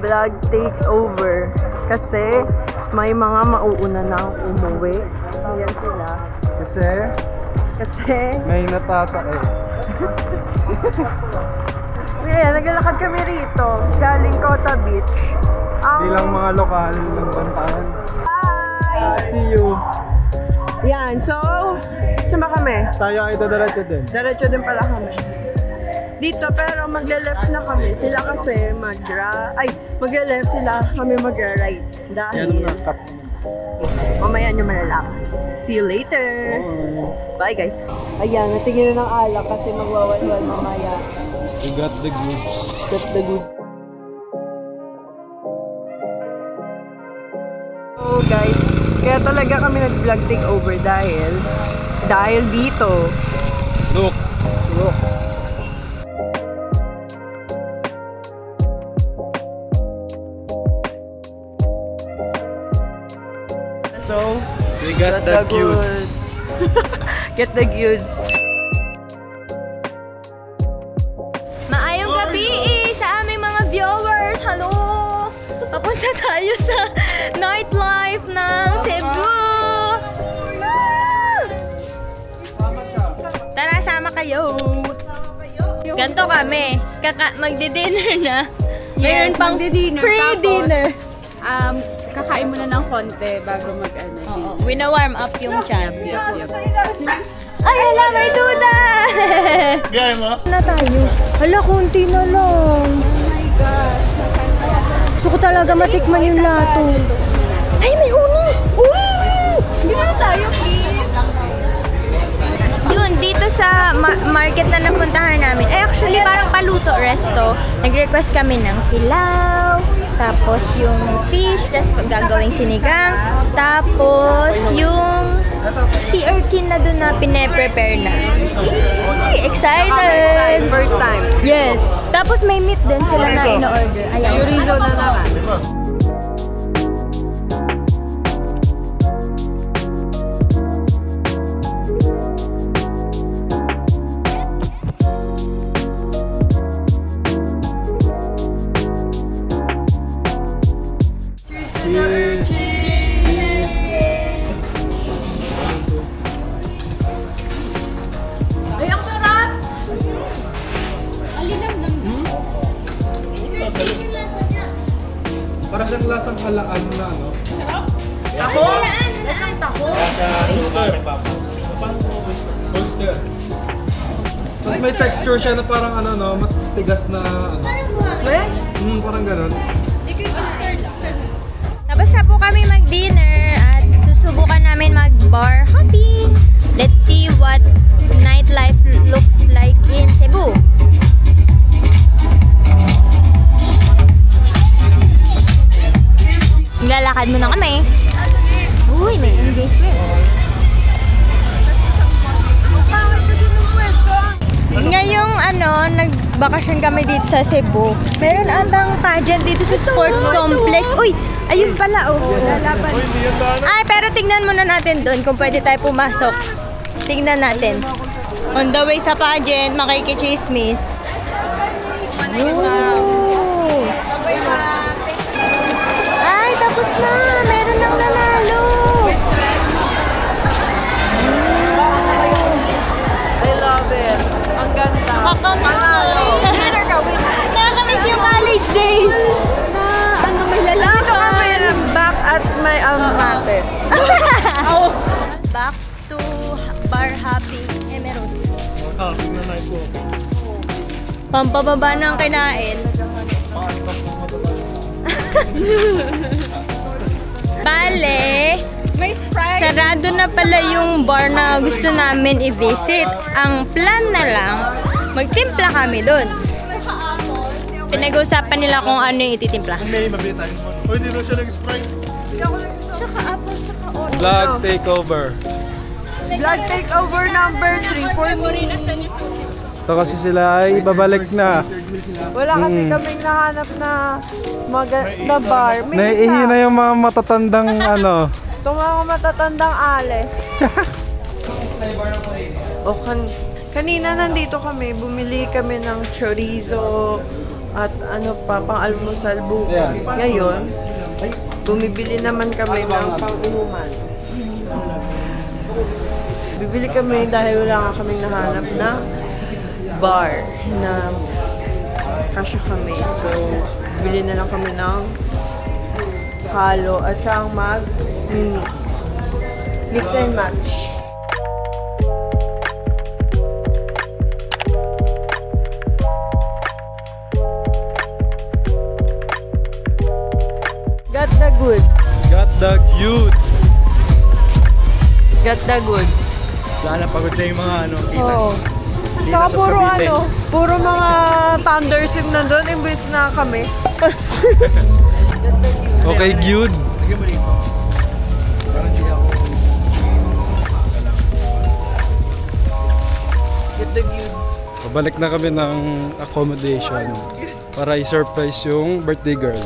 vlog takeover. Kasi may mga mauuna na umuwi. Ayan sila. Kasi may natatae. Ayan, naglalakad kami rito. Galing Cota Beach. Bilang mga lokal ng Bantayan. Bye! See you! Yan, so, sama kami. Tayo ay dadiretso din. Diretso din pala kami. Dito, pero magle-left na kami. Sila kasi magle-left sila, kami magra-right. Dahil, mamaya nyo malalaman. See you later! Bye guys! Ayan, natigil na ng alak kasi magwawalwal mamaya. We got the goods. Got the good. So guys, kaya talaga kami nag-vlog takeover dahil dito. Look! So, we got the goods. Get the goods. Maayong gabi sa aming mga viewers. Hello! Papunta tayo sa nightlife ng Cebu. Tara, sama kayo. Ganto kami. Magdi-dinner na. Mayroon pang pre-dinner. Kakain muna ng konti bago mag-ano. Wina-warm up yung chan. Ay, hala, may duda! Gaya mo? Na tayo. Hala, konti na lang. Oh my gosh. Gusto ko talaga matikman yung lato. Ay, may uni! Hindi na tayo, please. Yun, dito sa market na napuntahan namin. Ay, actually, parang paluto resto. Nag-request kami ng pilaw. Tapos yung fish, tapos gagawing sinigang. Tapos yung sea urchin na doon na pine-prepare na. Excited! First time. Yes. Tapos may meat din sila na in-order. Ayan. Chorizo na naman. Para siyang lasang halaan na, no? Tako? Lasang tako? Holster. Tapos may texture siya na parang ano, no? Matigas na ano. Parang ganun. Tapos na po kami mag-dinner at susubukan namin mag-bar hopping. Let's see what nightlife looks like in Cebu. Lalakad muna kami. Uy, may engagement. Ngayong nagbakasyon kami dito sa Cebu. Meron atang pageant dito sa sports complex. Uy, ayun pala lalaban. Ay, pero tignan muna natin doon kung pwede tayo pumasok. Tignan natin. On the way sa pageant, makikichismis. Ay, tapos na. Meron nang nanalo. I love it. Ang ganda. Nakakamiss yung college days. May lalaki. Back at my alma mater. Back to bar hopping. Meron. Pampababa ng kinain. Bale, May Sprite. sarado na pala yung bar na gusto namin i-visit. Ang plan na lang, magtimpla kami doon. Pinag-uusapan nila kung ano yung ititimpla. May mabita. Pwede na siya nag-sprite. Tsaka apple, tsaka orange. Vlog takeover. Vlog takeover number 3 for me. Ito kasi sila ay babalik na. Wala kasi kaming nahanap na na bar. Naiihi na yung mga matatandang ano. Itong mga matatandang ale. Kanina nandito kami, bumili kami ng chorizo, At ano pa, pang-almusal bukas. Yes. Ngayon, bumibili naman kami ng pang-inuman. Bibili kami dahil wala nga kaming nahanap na bar na kasya kami. So, bili na lang kami ng halo at siyang mix and match. Got the good. Got the cute. Got the good. Sana pagod na yung mga pitas. Oo. Saka puro puro mga thunderstorm na doon, imbis na kami. Okay, cute. Get the good. Pabalik na kami ng accommodation para i-surprise yung birthday girl.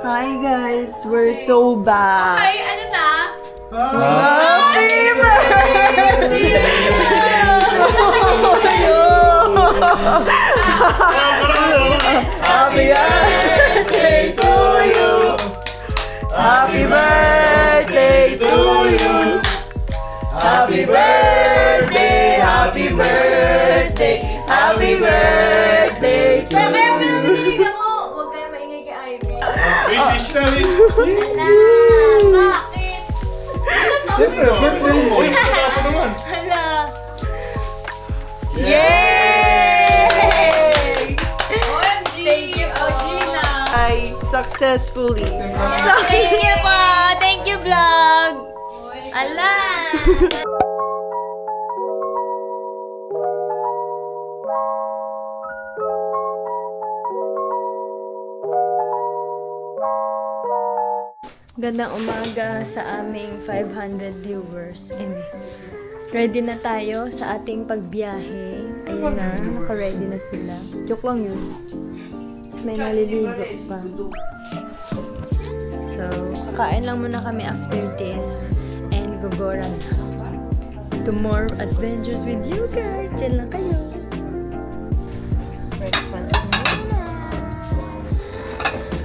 Hi guys, we're so back. Ay, ano na? Happy birthday! Happy birthday to you! Happy birthday to you! Happy birthday! Happy birthday! Happy birthday to you! Huwag kayo maingay kay Ivy. Wish namin! Bakit? Siyempre, birthday mo! Hala. Yay! Thank you po, Gina. I successfully. Thank you po. Thank you, vlog. Ala. Gandang umaga sa aming 500 viewers. Ready na tayo sa ating pagbiyahe. Ayan na, naka-ready na sila. Joke lang yun. May naliligo pa. So, kakain lang muna kami after this. And gogora na. To more adventures with you guys. Diyan lang kayo. Breakfast muna.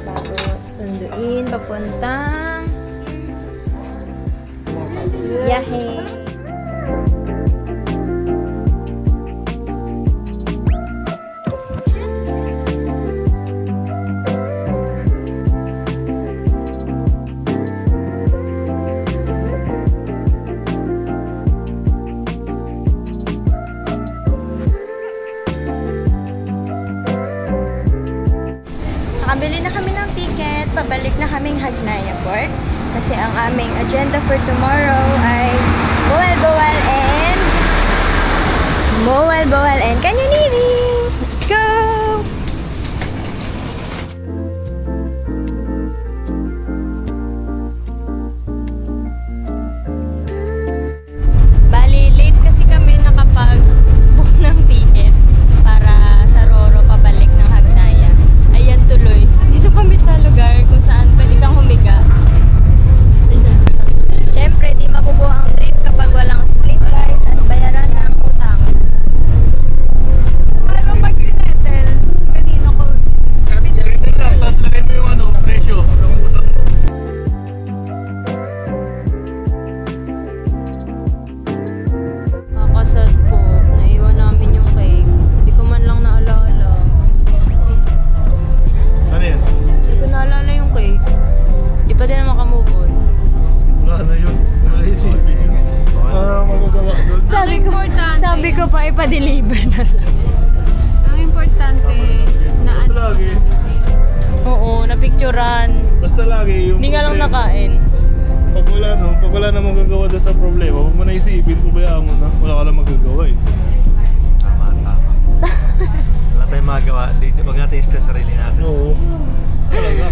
Bago sunduin, papuntang biyahe. Nakabili na kami ng ticket, pabalik na kaming Hagnaya Port. Kasi ang aming agenda for tomorrow ay Mowal and Canyoneering! Let's go! Bali, late kasi kami nakapag-book ng ticket para sa Roro pabalik ng Hagnaya. Ayan tuloy. Dito kami sa lugar kung saan pwede kang humiga. Siyempre, di mabubuo ang trip kapag walang split guys at bayaran ng utang. Pero pag sinetel, kanino ko? Tapos lagay mo yung presyo. Kakasad po. Naiwan namin yung cake. Hindi ko man lang naalala. Ano yan? Hindi ko naalala yung cake. Di pa din naman ka-move on. Wala na yun. Wala isipin yun. Magagawa doon. Sabi ko pa ipa-deliver na lang. Ang importante na Basta lagi. Oo, napicturan. Basta lagi yung Hindi nga lang problema. nakain. Pag wala na magagawa doon sa problema, huwag mo na isipin, kubayaan mo na. Wala ka lang magagawa eh. Tama. Wala tayong magagawa. Huwag natin i-stress sarili natin. Oo. Talaga.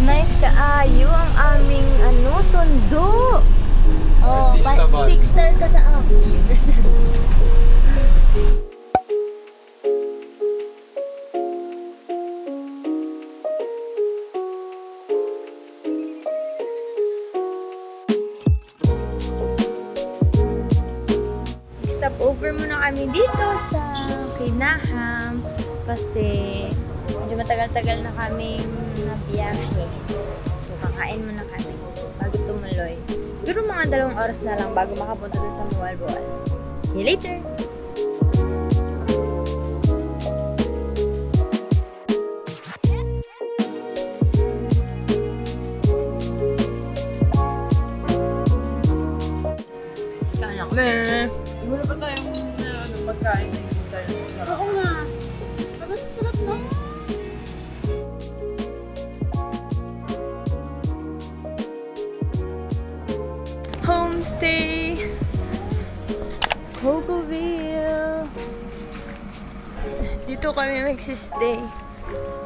Nice kaayo ang aming sundo. Oh, Artista ba? 6-star ka sa akin. Stop over muna kami dito sa Kinaham kasi medyo matagal-tagal na kaming nabiyahe. So, kakain muna kami bago tumuloy. Siguro mga 2 oras na lang bago makapunta dun sa Mualboal. See you later! Kain ako. Wala pa tayong pagkain na yun tayo. Oo nga. Sarap na. Homestay! Cocoville! Dito kami magsistay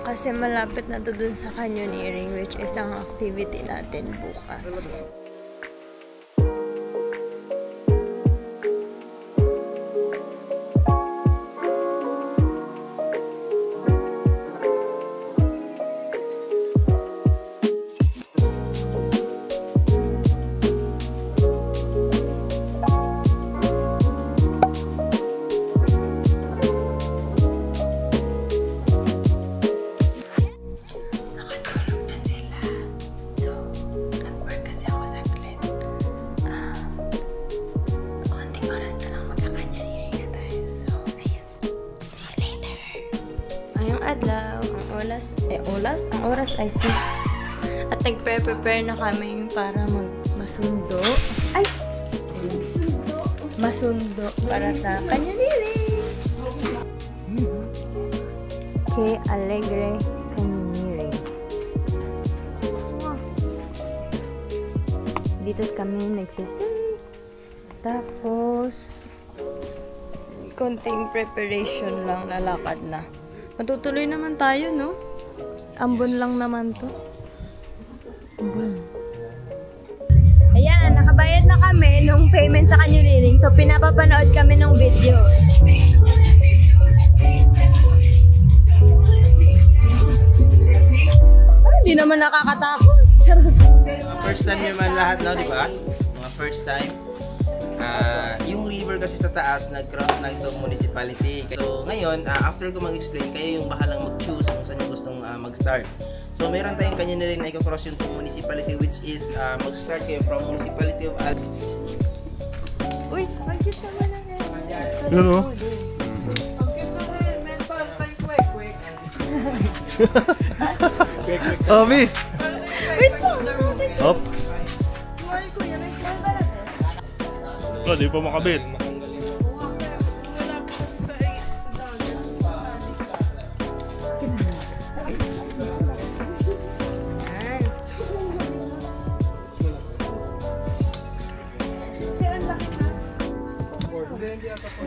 kasi malapit na to dun sa canyoneering, which is ang activity natin bukas. Adlaw, ang oras ay 6. At nagpe-prepare na kami para masundo. Ay! Masundo para sa canyoneering. Kay Alegre Canyoneering. Dito kami nagsistay. Tapos, konting preparation lang, lalakad na. Matutuloy naman tayo, no? Ambon lang naman to. Ambon. Ayan, nakabayad na kami nung payment sa canyoneering. So, pinapapanood kami ng video. Hindi naman nakakatakot. First time nyo man lahat, no? Di ba? Mga first time. Yung river kasi sa taas, nag-cross ng municipality. So ngayon, after ko mag-explain, kayo yung bahalang mag-choose kung saan yung gustong mag-start. So meron tayong canyoneering na i-cross yung municipality, which is mag-start kayo from municipality of Al. Uy, mag-cute naman na yan. Yun o. Obi! Wait lang! Up! Oh, di pa makabit.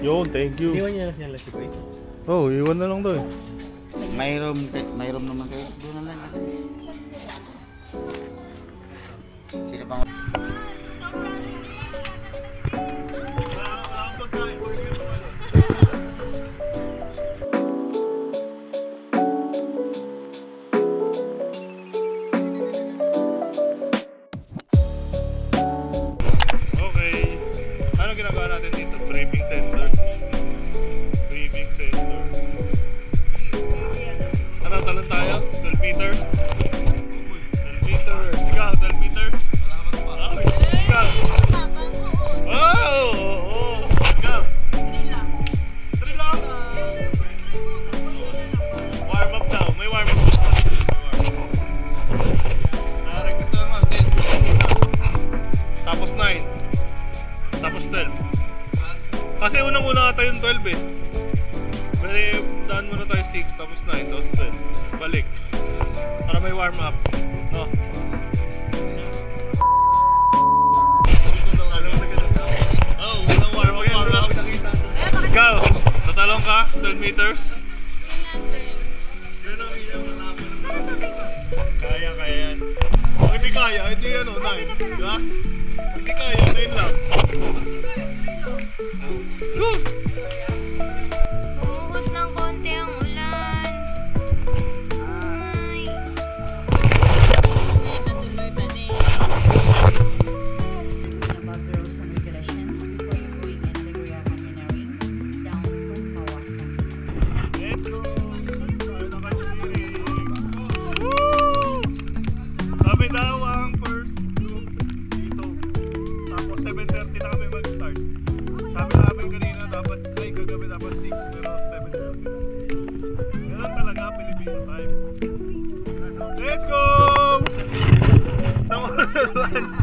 Yun, thank you. Iwan niya lang si Kuya. Oh, iwan na lang to eh. Mayroon naman kayo. Doon na lang. Sino pang... Okay. Ano ginagawa natin dito? Briefing center. Briefing center. Ano, talon tayo? 12 meters? 12 meters. Ikaw, 12 meters? Ikaw. Oh! Oo! Ikaw. 3 lang. Warm up daw. May warm up daw. Request na naman. 10. Tapos 9. Tapos 12. Kasi unang-una ata yung 12 eh. Pero daan muna tayo 6, tapos 9, tapos 12. Balik. Para may warm up. No? Oh, unang warm up. Ikaw, tatalong ka? 12 meters? Kaya yan. Kung hindi kaya, hindi ano, 9. Diba? Hindi kaya, ngayon lang. Umuhos ng konti ang ulan. Ay. About the rules and regulations before you going in the Guria Canyoneering down to Mawasan. Let's go! Tayo na kayo, kami daw ang first group dito. Tapos 7:30 na kami mag-start. Sabi namin kanina dapat, ay gagabi dapat 6 pero 7:30 na. Ganun talaga, Filipino time. Let's go! Sa mga sa lunch.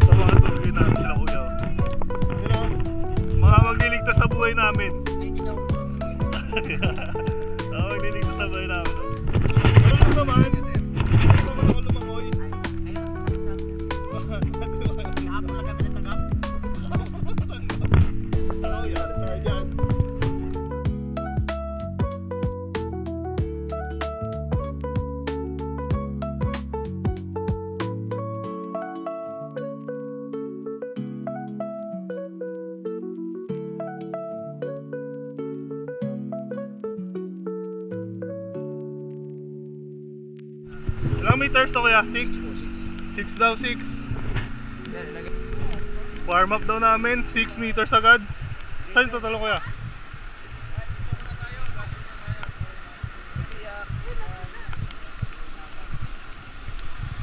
Sa mga tulogin namin sila kuya. Mga magliligtas sa buhay namin. Magliligtas sa buhay namin. Ano naman? Ano naman ako lumangoy? Nakapon lang kami na tagap. Oo, yari tayo dyan. Ilang meters to kaya? 6? 6 daw, 6. Warm up daw namin, 6 meters agad. Saan ito talo kuya?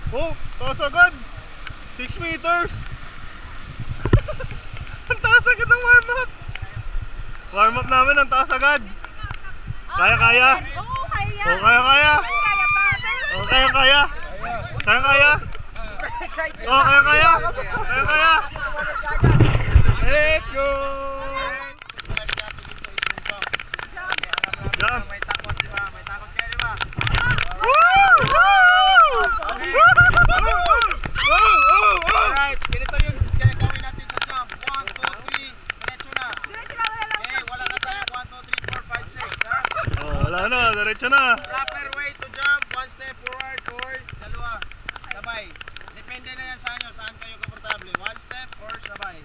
Oh, taas agad! 6 meters! Ang taas agad ng warm up! Warm up namin, ang taas agad! Kaya-kaya? Oo, kaya. Oh, kaya-kaya! Oh, kaya-kaya! Kaya-kaya! Oh, kaya-kaya! Kaya-kaya! Let's go! Jump! May takot, di ba? May takot kayo, di ba? Alright, ganito yung gagawin natin sa jump. 1, 2, 3, diretso na. Okay, wala na tayo. 1, 2, 3, 4, 5, 6, ha? Oh, wala na, diretso na. Proper way to jump. 1 step forward or dalawa. Sabay. Depende na yan sa inyo, saan kayo komportable. 1 step or sabay.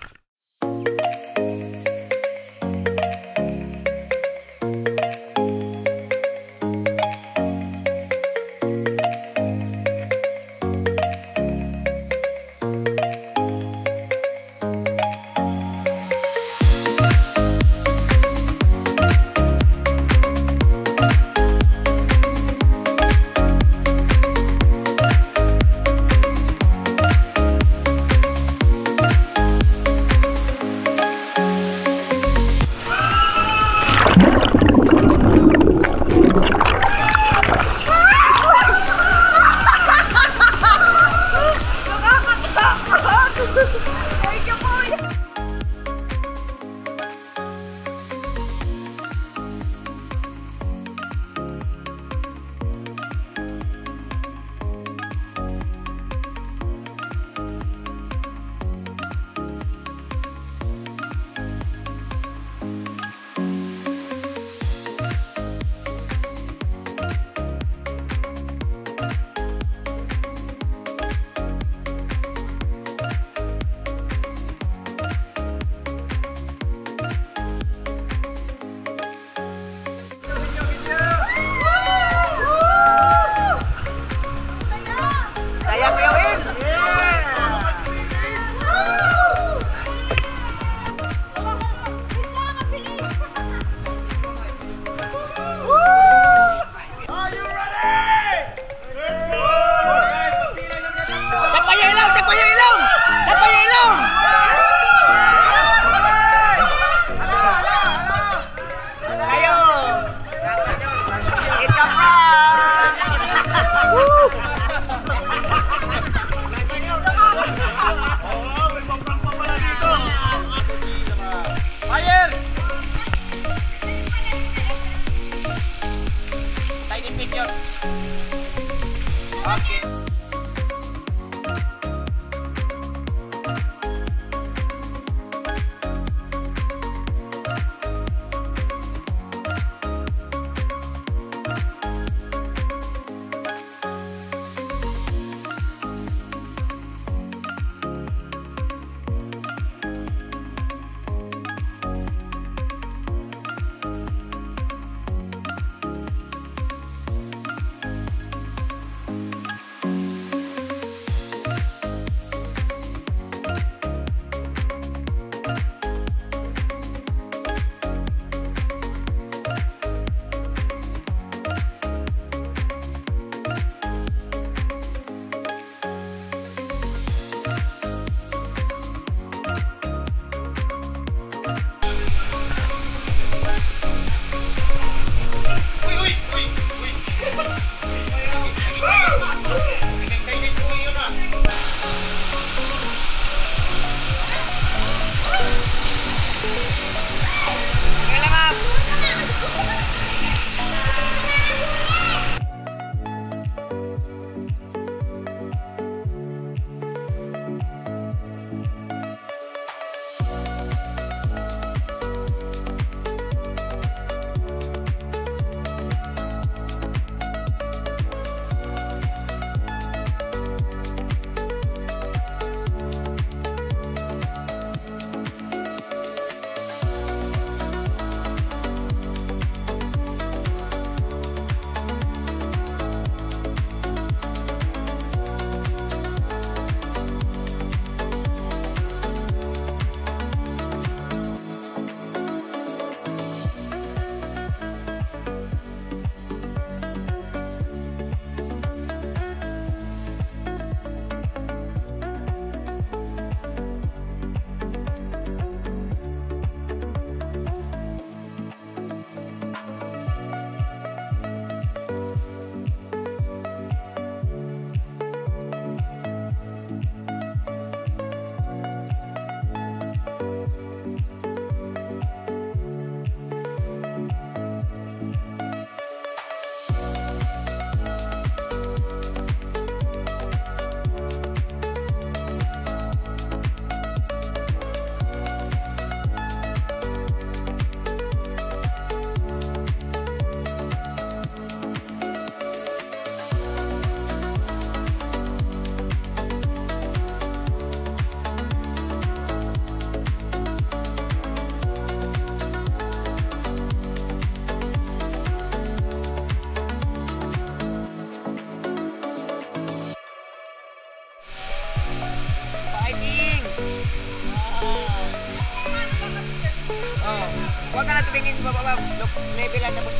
Huwag ka lang tumingin sa baba, look, level lang, tapos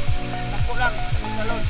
takbo lang, talon.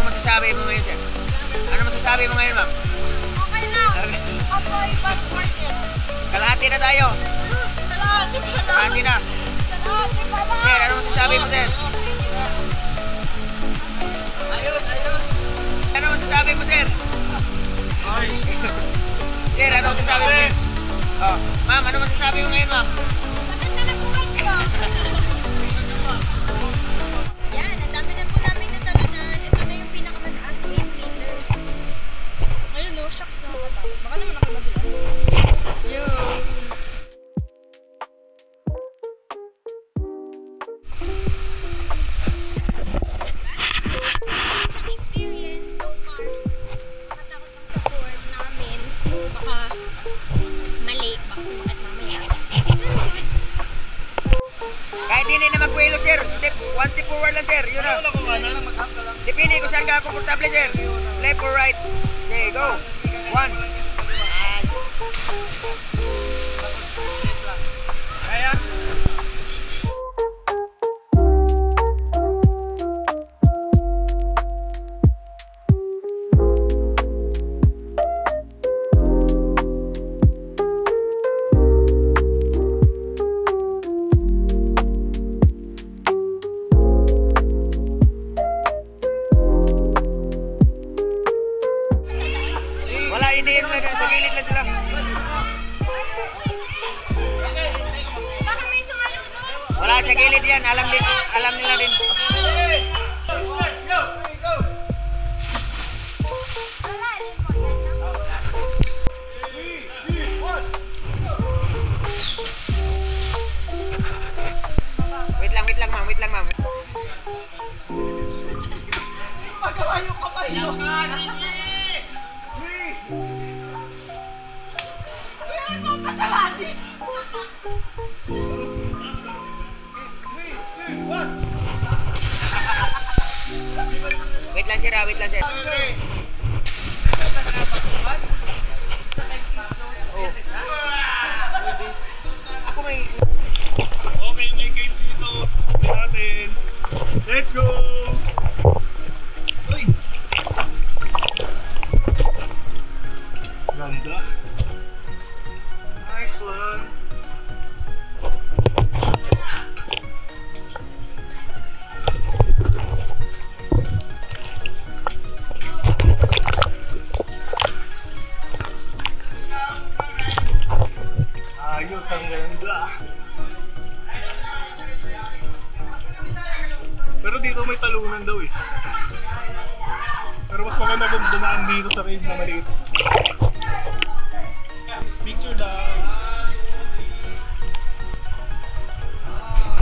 Masasabi mo ngayon, sir? Ano masasabi mo ngayon, ma'am? Okay lang. Ako ay passport yun. Kalahati na tayo. Kalahati pa lang. Kalahati na. Kalahati pa lang. Sir, ano masasabi mo, sir? Ano masasabi mo, sir? Sir, ano masasabi mo? Oh, ma'am, ano masasabi mo ngayon, ma'am? Maganda na po kayo. Yan, ang dami na po namin natalanan. Ito na yung pinakamataas 8 meters. Ayun, no, shucks na makatakot. Baka naman ako madulas. Yun. Experience so far. Nakatakot lang sa form namin. Baka mali, baka sumakit mamaya. Pero good. Kahit hindi na magkwelo, sir. One step forward lang, sir. Yun na. Depende kung saan ka komportable, sir. Left or right. Okay, go. 1. Kaya? Wala, hindi yun. Sa gilid lang sila. Baka may sumalubong. Wala, sa gilid yan. Alam nila din. Wait lang, ma'am. Magawa yung kamay mo. Wait lang, sir. Oh. Ako may... Okay, may cave dito. Tignan natin. Let's go! Uy! Ganda. Nice one. Ayos, ang ganda. Pero dito may talunan daw eh. Pero mas maganda kung dumaan dito sa cave na maliit. Picture daw.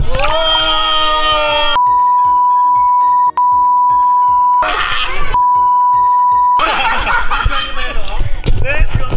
Wow! Let's go!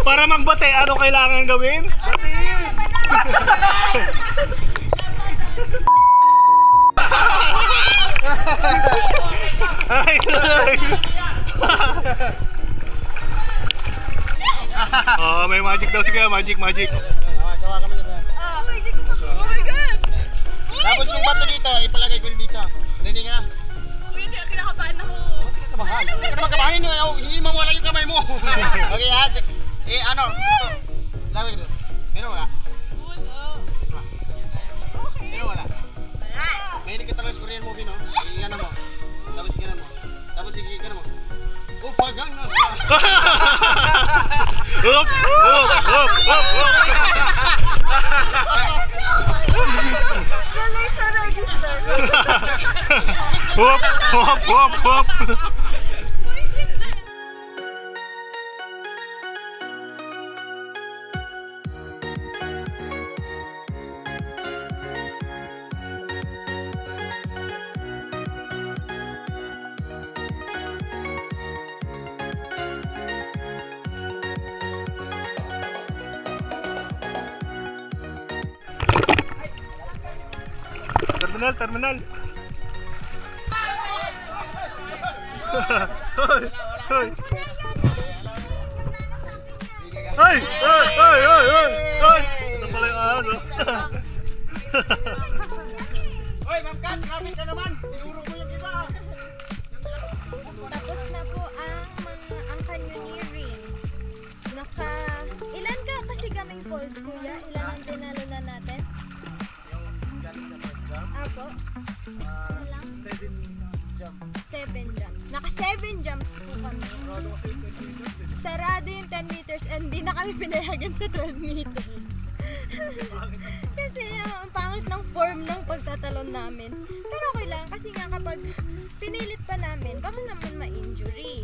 Para magbate, ano kailangan gawin? Oh, may magic daw. Sige, magic. Oh my God! Tapos yung bato dito, ipalagay ko rin dito. Ready ka na? Uy, kinakabahan ako. Kabahan? Ano naman kabahanin nyo? Hindi mawala yung kamay mo. Okay ha? Ano? Lagay ko dito. Meron wala? Meron wala? Mahilig ka talaga sa Korean movie, no? Igana mo. Tapos igana mo. Tapos igana mo. Oh, pagang na! Hop! Galing sa register. Hop! Terminal. Hoy! Ito pala yung ano. Hoy, Ma'am Kat, grabe ka naman. Tinuro mo yung iba. Tapos na po ang canyoneering. Ilan ka kasi kaming falls, kuya? Ilan ang dinalo na natin? Ako? 7 jumps. Naka 7 jumps po kami. Sarado yung 10 meters and di na kami pinayagan sa 12 meters. Kasi ang pangit ng form ng pagtatalon namin. Pero okay lang kasi nga kapag pinilit pa namin, baka naman ma-injury.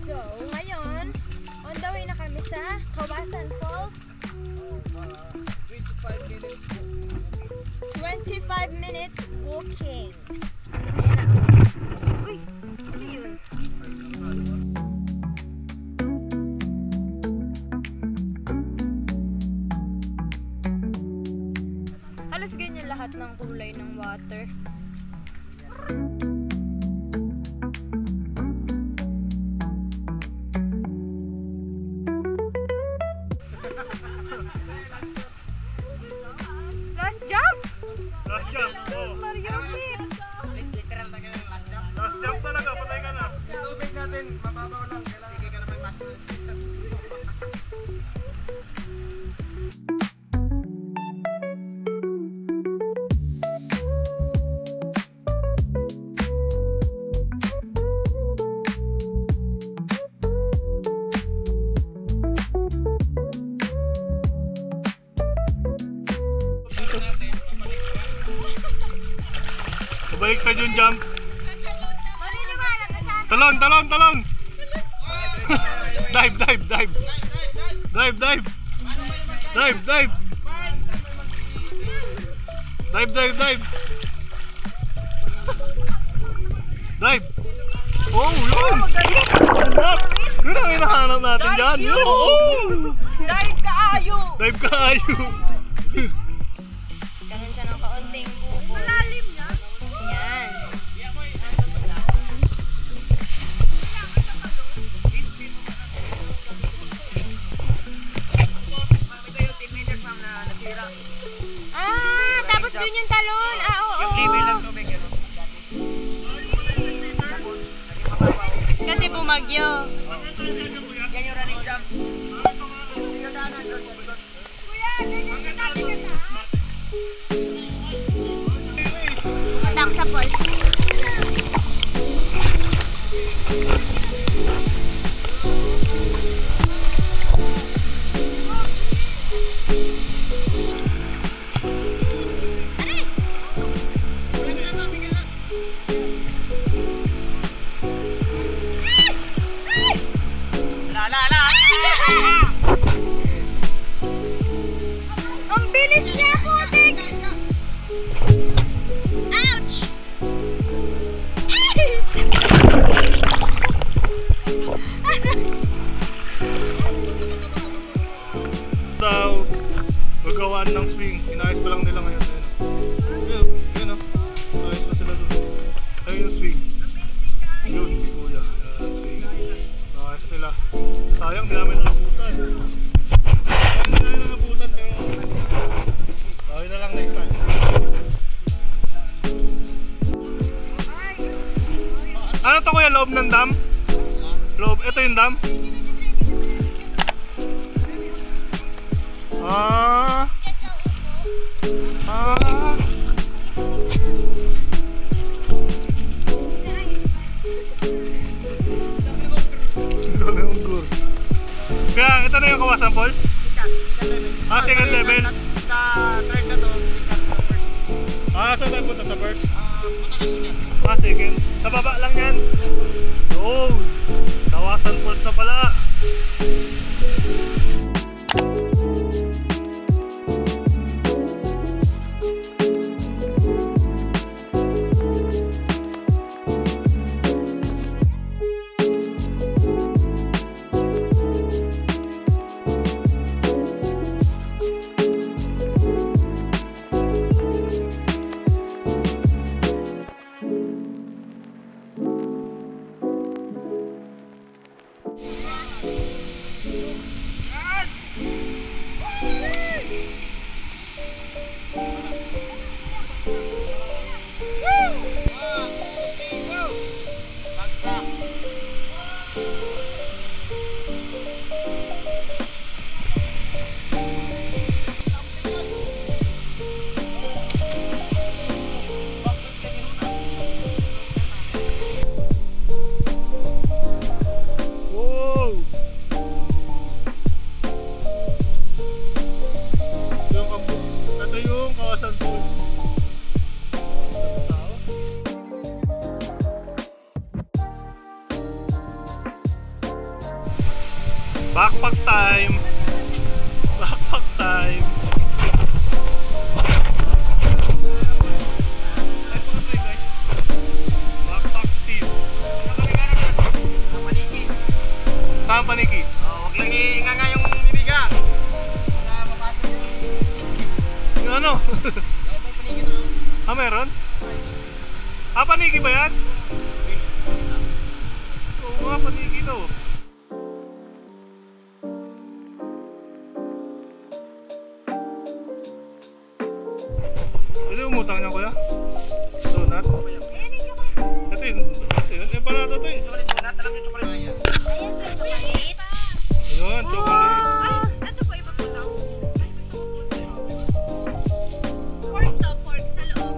So, ngayon, on the way na kami sa Kawasan Falls. 25 minutes walking. Ayan na. Uy, ano yun? Halos ganyan lahat ng kulay ng water. Last jump! Last jump! Oh. Last jump talaga, patay ka na. Tubig natin, mababaw lang. Kailangan ka naman mas. Balik ka yung jump. Talon! Dive! Dive! Oh, yun! Hanap! Yun ang hinahanap natin dyan! Dive ka ayo! Ganun siya ng kaunting buko. Malalim niya? Yan. Tapos dun yung talon. Oo. Kasi bumagyo. Yan yung running jump. Atak sa falls. Ang bilis niya, putik! Ouch! Ito kuya, loob ng dam? Loob, ito yung dam? Ah. Kaya ito na yung Kawasan Falls? Second level. Third na to. Saan tayo punta sa first? Punta na second. Second. Sa baba lang yan. Oh, Kawasan Falls na pala. Backpack time! Backpack time! Backpack team! Saan paniki? Huwag lang iinganga yung bibiga. Para mapasok Yung ano? may paniki to. Meron? Paniki ba yan? Oo nga, paniki to. Ito yung umutang niya kuya? Donut? Ito yung empanada to eh. Ayan, chocolate. Ito po iba po ito. Mas gusto ko po ito. Pork to, pork sa loob.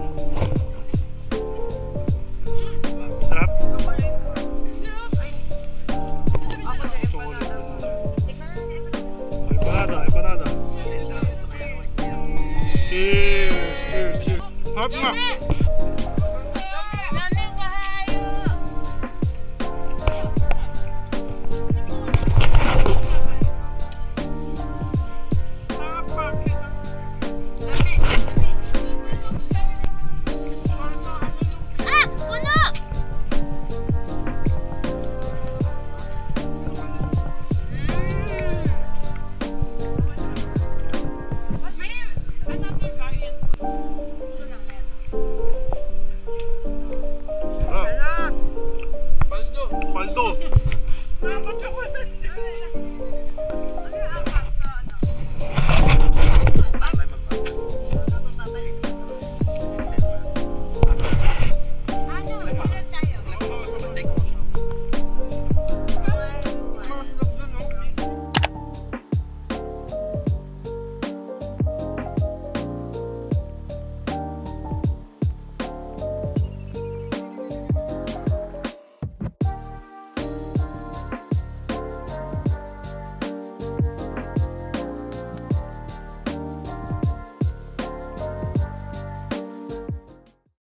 Sarap? Chocolate. Empanada. Cheers! Harap nga!